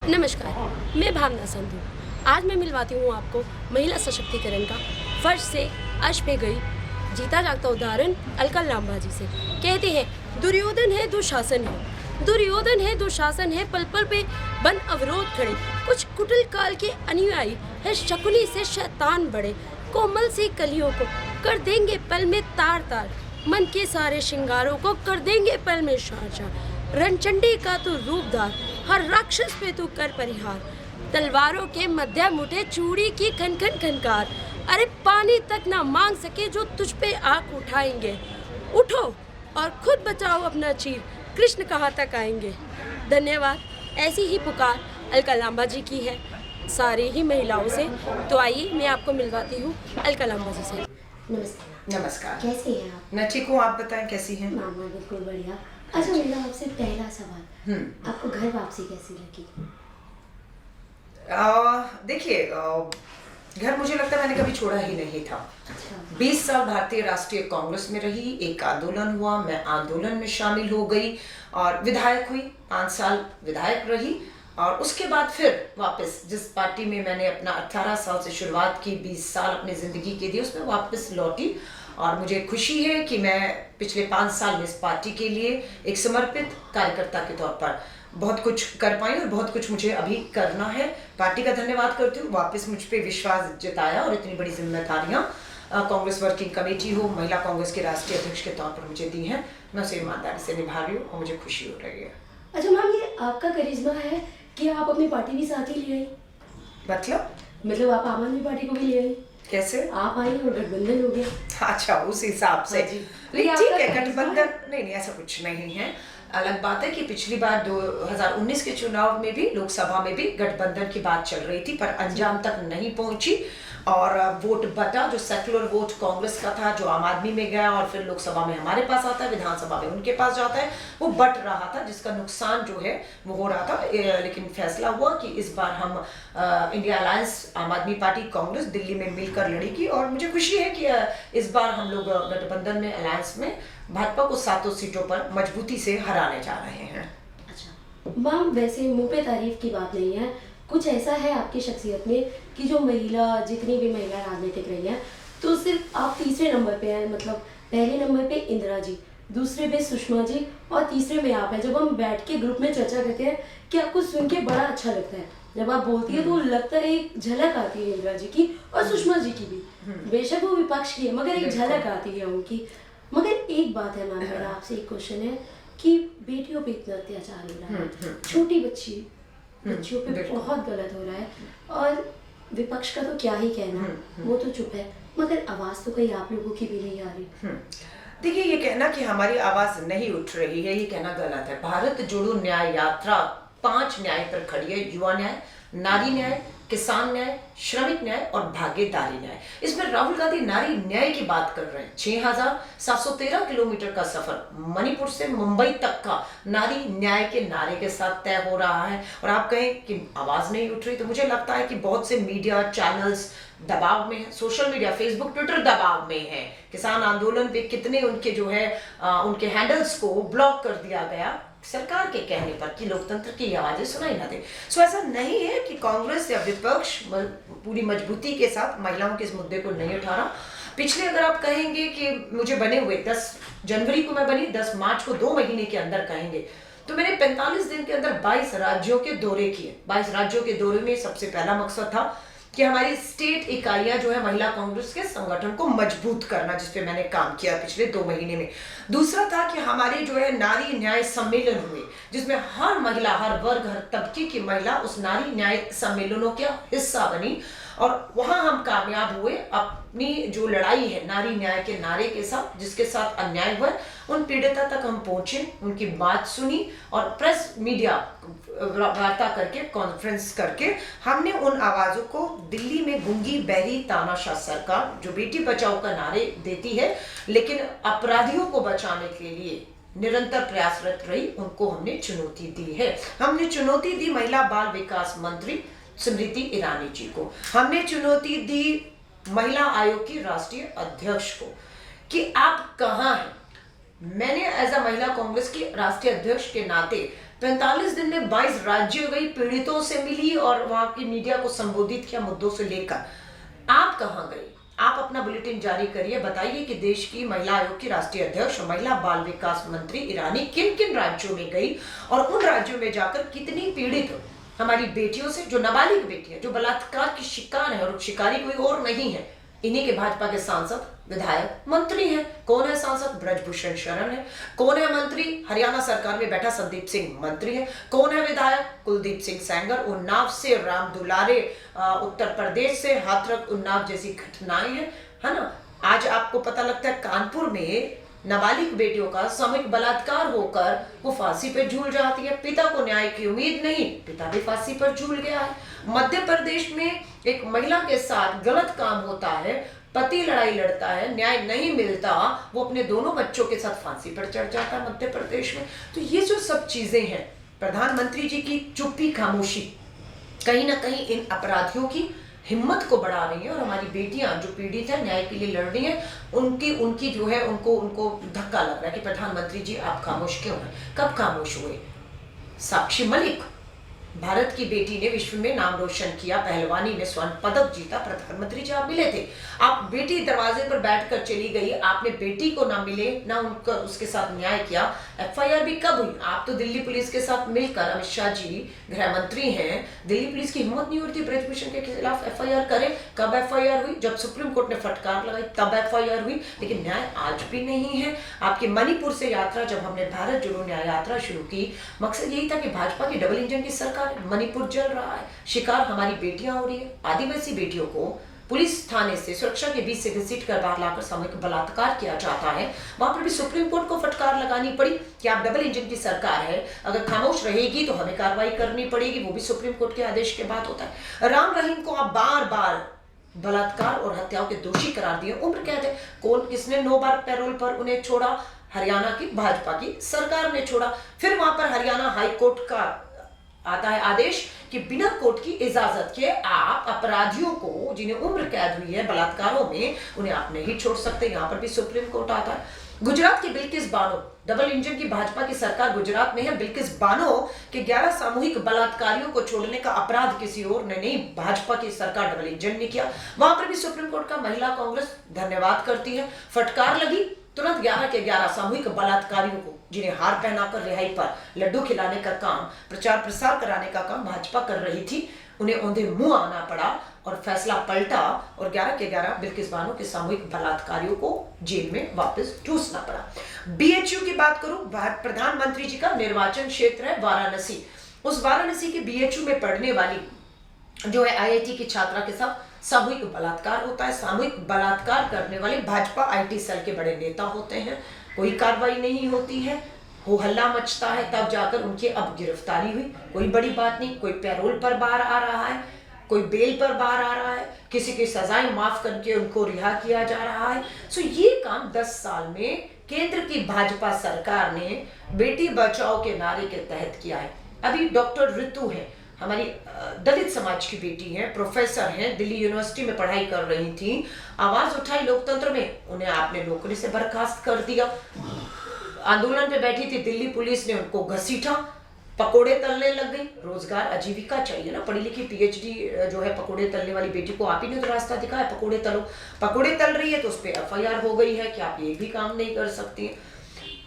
नमस्कार, मैं भावना संधू। आज मैं मिलवाती हूँ आपको महिला सशक्तिकरण का फर्श से अर्श पे गई जीता जागता उदाहरण अलका लांबा जी से। कहते हैं दुर्योधन है दुशासन है, दुर्योधन है दुशासन है, पल पल पे बन अवरोध खड़े, कुछ कुटिल काल के अनुयायी है, शकुनी से शैतान बड़े, कोमल से कलियों को कर देंगे पल में तार तार, मन के सारे श्रृंगारों को कर देंगे पल में शार शार। रणचंडी का तू रूपदार, हर राक्षस पे तू कर परिहार, तलवारों के मध्यम उठे चूड़ी की खन खन खनकार, अरे पानी तक ना मांग सके जो तुझ पे आंख उठाएंगे, उठो और खुद बचाओ अपना चीर, कृष्ण कहाँ तक आएंगे। धन्यवाद। ऐसी ही पुकार अलका लांबा जी की है सारी ही महिलाओं से। तो आइए मैं आपको मिलवाती हूँ अलका लांबा जी से। नमस्ते। नमस्कार। कैसी हैं आप? मैं ठीक हूँ, आप बताएं कैसी हैं? मामा बिल्कुल बढ़िया। अच्छा, मेरा आपसे पहला सवाल, आपको घर वापसी कैसी लगी? देखिए, घर मुझे लगता है मैंने कभी छोड़ा ही नहीं था। 20 साल भारतीय राष्ट्रीय कांग्रेस में रही, एक आंदोलन हुआ, मैं आंदोलन में शामिल हो गई और विधायक हुई, 5 साल विधायक रही और उसके बाद फिर वापस जिस पार्टी में मैंने अपना 18 साल से शुरुआत की, 20 साल अपनी ज़िंदगी के दिए, उसमें वापस लौटी। और मुझे खुशी है कि मैं पिछले 5 साल में इस पार्टी के लिए एक समर्पित कार्यकर्ता के तौर पर बहुत कुछ कर पाई और बहुत कुछ मुझे अभी करना है। पार्टी का धन्यवाद करती हूँ, वापस मुझ पे विश्वास जताया और इतनी बड़ी जिम्मेदारियाँ कांग्रेस वर्किंग कमेटी हो, महिला कांग्रेस के राष्ट्रीय अध्यक्ष के तौर पर मुझे दी हैं। मैं उसे ईमानदारी से निभा रही हूँ और मुझे खुशी हो रही है। अच्छा मैम, ये आपका करिश्मा है कि आप अपनी पार्टी भी साथ ही ले आई? मतलब आप आम आदमी पार्टी को भी ले आई? कैसे? आप आई और गठबंधन हो गया। अच्छा, उस हिसाब से। हाँ जी। लेकिन ठीक है, गठबंधन नहीं, ऐसा कुछ नहीं है। अलग बात है कि पिछली बार 2019 के चुनाव में भी, लोकसभा में भी गठबंधन की बात चल रही थी पर अंजाम तक नहीं पहुंची और वोट बटा, जो सेक्युलर वोट कांग्रेस का था, जो आम आदमी में गया और फिर लोकसभा में हमारे पास आता है, विधानसभा में उनके पास जाता है, वो बट रहा था, जिसका नुकसान जो है वो हो रहा था। लेकिन फैसला हुआ कि इस बार हम इंडिया अलायंस, आम आदमी पार्टी, कांग्रेस दिल्ली में मिलकर लड़ेगी और मुझे खुशी है कि इस बार हम लोग गठबंधन में, अलायंस में भाजपा को 7 सीटों पर मजबूती से हराने जा रहे हैं। अच्छा मैम, वैसे मुंह पे तारीफ की बात नहीं है, कुछ ऐसा है आपकी शख्सियत में कि जो महिला, जितनी भी महिला राजनीतिक रही हैं, तो सिर्फ आप तीसरे नंबर पे हैं। मतलब पहले नंबर पे इंदिरा जी, दूसरे पे सुषमा जी और तीसरे में आप हैं। जब हम बैठ के ग्रुप में चर्चा करते हैं कि आपको सुन के बड़ा अच्छा लगता है, जब आप बोलती है तो लगता है एक झलक आती है इंदिरा जी की और सुषमा जी की भी। बेशक वो विपक्ष की है मगर एक झलक आती है उनकी। मगर एक बात है मैम, मेरा आपसे एक क्वेश्चन है कि बेटियों पे इतना अत्याचार हो रहा है, छोटी बच्चियों पे बहुत गलत हो रहा है और विपक्ष का तो क्या ही कहना, वो तो चुप है, मगर आवाज तो कहीं आप लोगों की भी नहीं आ रही। देखिए, ये कहना कि हमारी आवाज नहीं उठ रही है, ये कहना गलत है। भारत जोड़ो न्याय यात्रा 5 न्याय पर खड़ी है: युवा न्याय, नारी न्याय, किसान न्याय, श्रमिक न्याय और भागीदारी न्याय। इसमें राहुल गांधी नारी न्याय की बात कर रहे हैं। 6,713 किलोमीटर का सफर मणिपुर से मुंबई तक का नारी न्याय के नारे के साथ तय हो रहा है और आप कहें कि आवाज नहीं उठ रही, तो मुझे लगता है कि बहुत से मीडिया चैनल्स दबाव में है, सोशल मीडिया, फेसबुक, ट्विटर दबाव में है। किसान आंदोलन पे कितने उनके जो है उनके हैंडल्स को ब्लॉक कर दिया गया सरकार के कहने पर कि लोकतंत्र की आवाजें सुनाई ना दे। सो ऐसा नहीं है कि कांग्रेस या विपक्ष पूरी मजबूती के साथ महिलाओं के इस मुद्दे को नहीं उठा रहा। पिछले, अगर आप कहेंगे कि मुझे बने हुए 10 जनवरी को मैं बनी, 10 मार्च को, 2 महीने के अंदर कहेंगे, तो मैंने 45 दिन के अंदर 22 राज्यों के दौरे किए। 22 राज्यों के दौरे में सबसे पहला मकसद था कि हमारी स्टेट इकाइयां जो है महिला कांग्रेस के संगठन को मजबूत करना, जिसपे मैंने काम किया पिछले 2 महीने में। दूसरा था कि हमारे जो है नारी न्याय सम्मेलन हुए, जिसमें हर महिला, हर वर्ग, हर तबके की महिला उस नारी न्याय सम्मेलनों का हिस्सा बनी और वहां हम कामयाब हुए अपनी जो लड़ाई है नारी न्याय के नारे के साथ, जिसके साथ अन्याय हुआ, उन पीड़िता तक हम पहुंचे, उनकी बात सुनी और प्रेस मीडिया वार्ता करके, कॉन्फ्रेंस करके हमने उन आवाजों को दिल्ली में गूंगी बहरी तानाशाह सरकार जो बेटी बचाओ का नारे देती है लेकिन अपराधियों को बचाने के लिए निरंतर प्रयासरत रही, उनको हमने चुनौती दी है। हमने चुनौती दी महिला बाल विकास मंत्री स्मृति ईरानी जी को, हमने चुनौती दी महिला आयोग की राष्ट्रीय अध्यक्ष को कि आप कहां हैं। मैंने एज अ महिला कांग्रेस की राष्ट्रीय अध्यक्ष के नाते 45 दिन में 22 राज्यों गई, पीड़ितों से मिली और वहां की मीडिया को संबोधित किया मुद्दों से लेकर। आप कहां गई? आप अपना बुलेटिन जारी करिए, बताइए कि देश की महिला आयोग की राष्ट्रीय अध्यक्ष और महिला बाल विकास मंत्री ईरानी किन किन राज्यों में गई और उन राज्यों में जाकर कितनी पीड़ित हमारी बेटियों से, जो नाबालिग बेटियां, जो बलात्कार की शिकार है और शिकारी कोई और नहीं है, इन्हीं के भाजपा के सांसद, विधायक, मंत्री हैं। कौन है सांसद? ब्रजभूषण शरण है। कौन है मंत्री? हरियाणा सरकार में बैठा संदीप सिंह मंत्री है। कौन है विधायक? कुलदीप सिंह सेंगर। उन्नाव से राम दुलारे, उत्तर प्रदेश से हाथरस उन्नाव जैसी घटनाएं हैं, है ना। आज आपको पता लगता है कानपुर में नाबालिग बेटियों का सामूहिक बलात्कार होकर वो फांसी पर झूल जाती है, पिता को न्याय की उम्मीद नहीं, पिता भी फांसी पर झूल गया है। मध्य प्रदेश में एक महिला के साथ गलत काम होता है, पति लड़ाई लड़ता है, न्याय नहीं मिलता, वो अपने दोनों बच्चों के साथ फांसी पर चढ़ जाता है मध्य प्रदेश में। तो ये जो सब चीजें हैं, प्रधानमंत्री जी की चुप्पी खामोशी कहीं ना कहीं इन अपराधियों की हिम्मत को बढ़ा रही है और हमारी बेटियां जो पीड़ित है, न्याय के लिए लड़ रही हैं, उनकी जो है उनको धक्का लग रहा है कि प्रधानमंत्री जी आप खामोश क्यों हैं? कब खामोश हुए? साक्षी मलिक, भारत की बेटी ने विश्व में नाम रोशन किया, पहलवानी में स्वर्ण पदक जीता, प्रधानमंत्री जी आप मिले थे। आप बेटी दरवाजे पर बैठकर चली गई, आपने बेटी को ना मिले, ना उनका उसके साथ न्याय किया। एफआईआर भी कब हुई? आप तो दिल्ली पुलिस के साथ मिलकर, अमित शाह जी गृह मंत्री हैं, दिल्ली पुलिस की हिम्मत नहीं होती ब्रजभूषण के खिलाफ एफआईआर करे। कब एफआईआर हुई? जब सुप्रीम कोर्ट ने फटकार लगाई तब एफआईआर हुई, लेकिन न्याय आज भी नहीं है। आपकी मणिपुर से यात्रा, जब हमने भारत जोड़ो न्याय यात्रा शुरू की, मकसद यही था कि भाजपा की डबल इंजन की सरकार, मणिपुर जल रहा है, शिकार हमारी बेटियां हो रही है। आदिवासी बेटियों को पुलिस थाने से सुरक्षा के बीच से घसीट कर बाहर लाकर सामूहिक बलात्कार किया जाता है। वहां पर भी सुप्रीम कोर्ट को फटकार लगानी पड़ी कि आप डबल इंजन की सरकार है, अगर खामोश रहेगी तो हमें कार्रवाई करनी पड़ेगी, वो भी सुप्रीम कोर्ट के आदेश के बाद होता है। राम रहीम को आप बार बार बलात्कार और हत्याओं के दोषी करार दिए, उम्र कैद है। कौन, किसने 9 बार पैरोल पर उन्हें छोड़ा? हरियाणा की भाजपा की सरकार ने छोड़ा। फिर वहां पर हरियाणा हाई कोर्ट का आता है आदेश कि बिना कोर्ट की इजाजत के आप अपराधियों को, जिन्हें उम्र कैद हुई है बलात्कारों में, उन्हें आप नहीं छोड़ सकते। यहाँ पर भी सुप्रीम कोर्ट आता है। गुजरात की बिल्किस बानो, डबल इंजन की भाजपा की सरकार गुजरात में है। बिल्किस बानो के 11 सामूहिक बलात्कारियों को छोड़ने का अपराध किसी और ने नहीं, भाजपा की सरकार डबल इंजन ने किया। वहां पर भी सुप्रीम कोर्ट का महिला कांग्रेस धन्यवाद करती है। फटकार लगी, तुरंत 11 के 11 सामूहिक बलात्कारियों को, जिन्हें हार पहनाकर रिहाई पर लड्डू खिलाने का काम, प्रचार प्रसार कराने का काम भाजपा कर रही थी, उन्हें औंधे मुंह आना पड़ा और फैसला पलटा और 11 के 11 बिल्किस बानो के सामूहिक बलात्कारियों को जेल में वापस ठूसना पड़ा। बीएचयू की बात करूं, प्रधानमंत्री जी का निर्वाचन क्षेत्र है वाराणसी। उस वाराणसी के बीएचयू में पढ़ने वाली जो है आईआईटी की छात्रा के साथ सामूहिक बलात्कार होता है। सामूहिक बलात्कार करने वाले भाजपा आईटी सेल के बड़े नेता होते हैं, कोई कार्रवाई नहीं होती है, हो हल्ला मचता है, तब जाकर उनकी अब गिरफ्तारी हुई। कोई बड़ी बात नहीं, कोई पैरोल पर बाहर आ रहा है, कोई बेल पर बाहर आ रहा है, किसी की सजाएं माफ करके उनको रिहा किया जा रहा है। सो ये काम 10 साल में केंद्र की भाजपा सरकार ने बेटी बचाओ के नारे के तहत किया है। अभी डॉक्टर ऋतु है, हमारी दलित समाज की बेटी है, प्रोफेसर हैं, दिल्ली यूनिवर्सिटी में पढ़ाई कर रही थी, आवाज उठाई लोकतंत्र में, उन्हें आपने नौकरी से बर्खास्त कर दिया। आंदोलन पे बैठी थी, दिल्ली पुलिस ने उनको घसीटा, पकोड़े तलने लग गई। रोजगार आजीविका चाहिए ना, पढ़ी लिखी पीएचडी जो है पकोड़े तलने वाली बेटी को आप ही ने तो रास्ता दिखाया, पकोड़े तलो। पकोड़े तल रही है तो उस पर एफआईआर हो गई है कि आप ये भी काम नहीं कर सकती।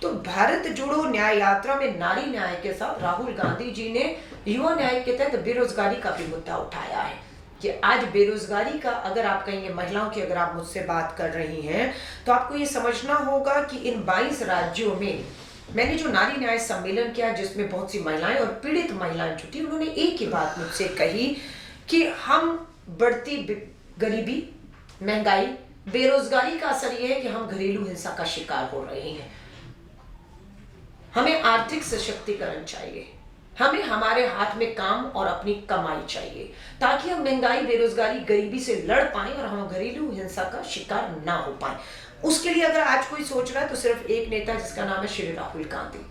तो भारत जोड़ो न्याय यात्रा में नारी न्याय के साथ राहुल गांधी जी ने युवा न्याय के तहत बेरोजगारी का भी मुद्दा उठाया है कि आज बेरोजगारी का, अगर आप कहेंगे महिलाओं की, अगर आप मुझसे बात कर रही हैं तो आपको ये समझना होगा कि इन 22 राज्यों में मैंने जो नारी न्याय सम्मेलन किया, जिसमें बहुत सी महिलाएं और पीड़ित महिलाएं जुटी, उन्होंने एक ही बात मुझसे कही कि हम बढ़ती गरीबी, महंगाई, बेरोजगारी का असर यह है कि हम घरेलू हिंसा का शिकार हो रहे हैं। हमें आर्थिक सशक्तिकरण चाहिए, हमें हमारे हाथ में काम और अपनी कमाई चाहिए ताकि हम महंगाई, बेरोजगारी, गरीबी से लड़ पाएं और हम घरेलू हिंसा का शिकार ना हो पाएं। उसके लिए अगर आज कोई सोच रहा है तो सिर्फ एक नेता, जिसका नाम है श्री राहुल गांधी।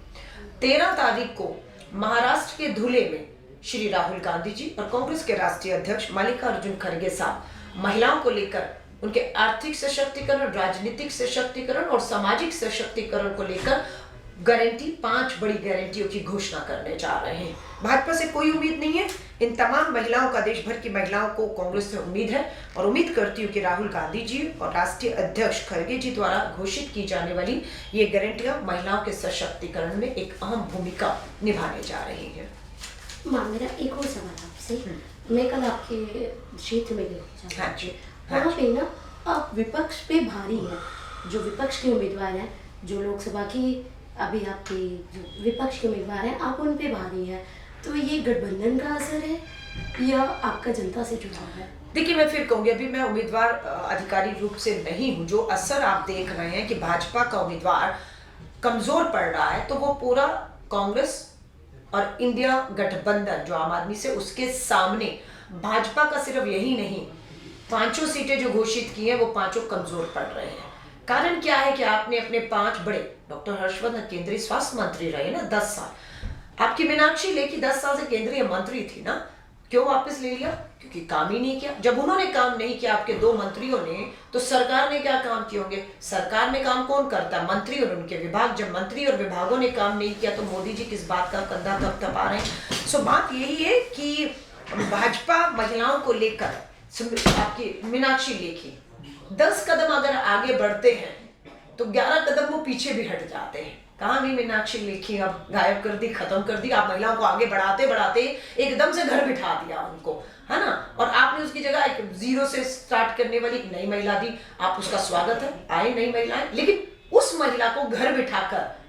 13 तारीख को महाराष्ट्र के धुले में श्री राहुल गांधी जी और कांग्रेस के राष्ट्रीय अध्यक्ष मल्लिकार्जुन खड़गे साहब महिलाओं को लेकर, उनके आर्थिक सशक्तिकरण, राजनीतिक सशक्तिकरण और सामाजिक सशक्तिकरण को लेकर गारंटी 5 बड़ी गारंटियों की घोषणा करने जा रहे हैं। भाजपा से कोई उम्मीद नहीं है। इन तमाम महिलाओं का, देश भर की महिलाओं को कांग्रेस से उम्मीद है और उम्मीद करती हूँ कि राहुल गांधी जी और राष्ट्रीय अध्यक्ष खड़गे जी द्वारा घोषित की जाने वाली ये गारंटियां महिलाओं के सशक्तिकरण में एक अहम भूमिका निभाने जा रही है। माँ, मेरा एक और सवाल आपसे। मैं कल आपके क्षेत्र में गई, हाँ जी, वहाँ पे ना आप विपक्ष पे भारी है। जो विपक्ष के उम्मीदवार हैं, जो लोकसभा की अभी आपके जो विपक्ष के उम्मीदवार हैं, आप उन पे भारी हैं। तो ये गठबंधन का असर है या आपका जनता से जुड़ाव है? देखिए, मैं फिर कहूँगी, अभी मैं उम्मीदवार अधिकारी रूप से नहीं हूँ। जो असर आप देख रहे हैं कि भाजपा का उम्मीदवार कमजोर पड़ रहा है, तो वो पूरा कांग्रेस और इंडिया गठबंधन जो आम आदमी से, उसके सामने भाजपा का सिर्फ यही नहीं, 5 सीटें जो घोषित की हैं वो 5 कमजोर पड़ रहे हैं। कारण क्या है कि आपने अपने 5 बड़े, डॉक्टर हर्षवर्धन केंद्रीय स्वास्थ्य मंत्री रहे ना 10 साल, आपकी मीनाक्षी लेखी 10 साल से केंद्रीय मंत्री थी ना, क्यों वापस ले लिया? क्योंकि काम ही नहीं किया। जब उन्होंने काम नहीं किया आपके 2 मंत्रियों ने, तो सरकार ने क्या काम किए होंगे? सरकार में काम कौन करता है? मंत्री और उनके विभाग। जब मंत्री और विभागों ने काम नहीं किया तो मोदी जी किस बात का कंधा थपथपा रहे हैं? सो बात यही है कि भाजपा महिलाओं को लेकर, आपकी मीनाक्षी लेखी 10 कदम अगर आगे बढ़ते हैं तो 11 कदम वो पीछे भी हट जाते हैं। कहाँ गई मीनाक्षी लेखी? अब गायब कर दी, खत्म कर दी। आप महिलाओं को आगे बढ़ाते बढ़ाते एकदम से घर बिठा दिया उनको, है ना? और आपने उसकी जगह एक 0 से स्टार्ट करने वाली एक नई महिला दी। आप उसका स्वागत है, आए नई महिलाएं, लेकिन उस महिला को घर बिठाकर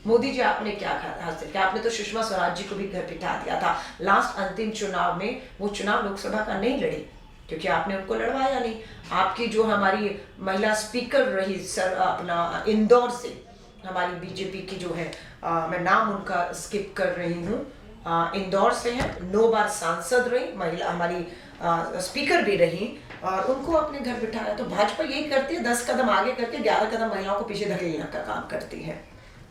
मोदी जी आपने क्या हासिल किया? आपने तो सुषमा स्वराज जी को भी घर बिठा दिया था। लास्ट अंतिम चुनाव में वो चुनाव लोकसभा का नहीं लड़ी क्योंकि आपने उनको लड़वाया नहीं। आपकी जो हमारी महिला स्पीकर रही सर, अपना इंदौर से, हमारी बीजेपी की जो है, मैं नाम उनका स्किप कर रही हूँ, इंदौर से है, 9 बार सांसद रही महिला, हमारी स्पीकर भी रही, और उनको अपने घर बिठाया। तो भाजपा यही करती है, 10 कदम आगे करके 11 कदम महिलाओं को पीछे धकेलने का काम करती है।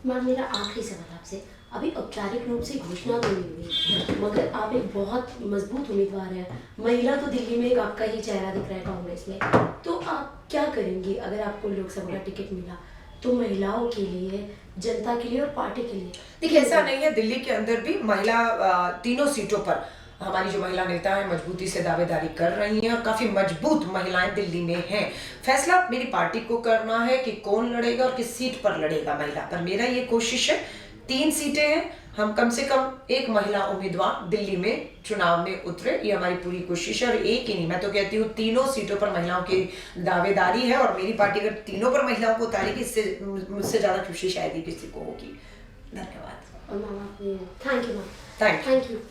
माँ, मेरा आखिरी सवाल आपसे। अभी औपचारिक रूप से घोषणा तो नहीं हुई, मगर आप एक बहुत मजबूत उम्मीदवार हैं। महिला तो दिल्ली में एक आपका ही चेहरा दिख रहा है कांग्रेस में। तो आप क्या करेंगी अगर आपको लोकसभा का टिकट मिला? तो महिलाओं के लिए, जनता के लिए और पार्टी के लिए? देखिए, ऐसा नहीं है, दिल्ली के अंदर भी महिला 3 सीटों पर हमारी जो महिला नेता है मजबूती से दावेदारी कर रही हैं और काफी मजबूत महिलाएं दिल्ली में हैं। फैसला मेरी पार्टी को करना है कि कौन लड़ेगा और किस सीट पर लड़ेगा महिला पर। मेरा ये कोशिश है, 3 सीटें हैं, हम कम से कम एक महिला उम्मीदवार दिल्ली में चुनाव में उतरे, ये हमारी पूरी कोशिश है। और एक ही नहीं, मैं तो कहती हूँ 3 सीटों पर महिलाओं की दावेदारी है, और मेरी पार्टी अगर 3 पर महिलाओं को उतारेगी, इससे मुझसे ज्यादा खुशी शायद ही किसी को होगी। धन्यवाद। और माँ, थैंक यू माँ, थैंक यू। Thank you.